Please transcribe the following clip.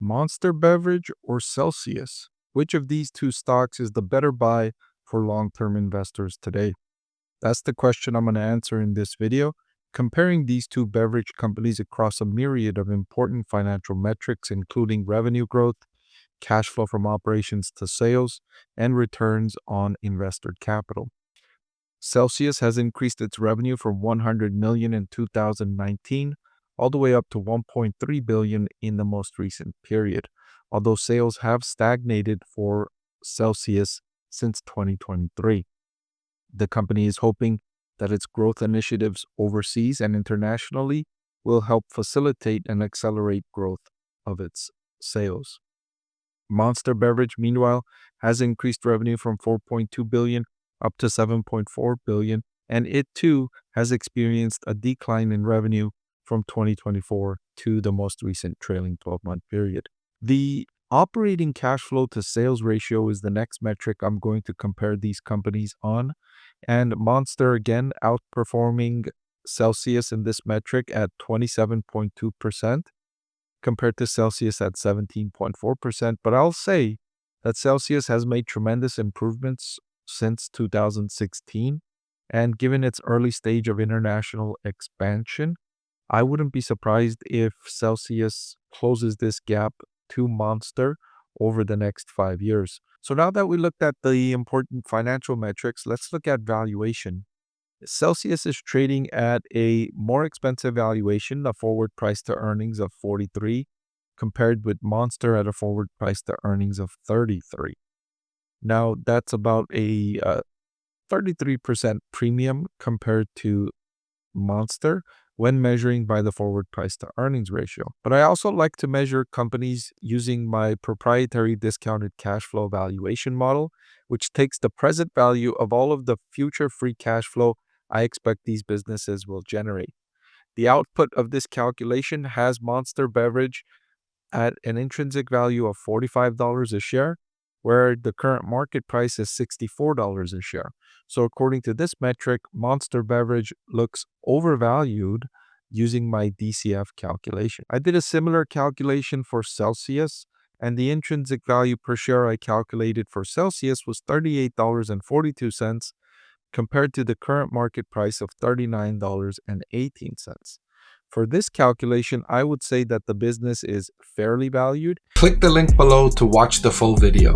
Monster Beverage or Celsius? Which of these two stocks is the better buy for long-term investors today? That's the question I'm going to answer in this video, comparing these two beverage companies across a myriad of important financial metrics, including revenue growth, cash flow from operations to sales, and returns on invested capital. Celsius has increased its revenue from $100 million in 2019 all the way up to $1.3 billion in the most recent period, although sales have stagnated for Celsius since 2023. The company is hoping that its growth initiatives overseas and internationally will help facilitate and accelerate growth of its sales. Monster Beverage, meanwhile, has increased revenue from $4.2 billion up to $7.4 billion, and it too has experienced a decline in revenue from 2024 to the most recent trailing 12-month period. The operating cash flow to sales ratio is the next metric I'm going to compare these companies on, and Monster again outperforming Celsius in this metric at 27.2% compared to Celsius at 17.4%. But I'll say that Celsius has made tremendous improvements since 2016, and given its early stage of international expansion, I wouldn't be surprised if Celsius closes this gap to Monster over the next 5 years. So now that we looked at the important financial metrics, let's look at valuation. Celsius is trading at a more expensive valuation, a forward price to earnings of 43, compared with Monster at a forward price to earnings of 33. Now, that's about a 33% premium compared to Monster when measuring by the forward price to earnings ratio. But I also like to measure companies using my proprietary discounted cash flow valuation model, which takes the present value of all of the future free cash flow I expect these businesses will generate. The output of this calculation has Monster Beverage at an intrinsic value of $45 a share, where the current market price is $64 a share. So according to this metric, Monster Beverage looks overvalued using my DCF calculation. I did a similar calculation for Celsius, and the intrinsic value per share I calculated for Celsius was $38.42 compared to the current market price of $39.18. For this calculation, I would say that the business is fairly valued. Click the link below to watch the full video.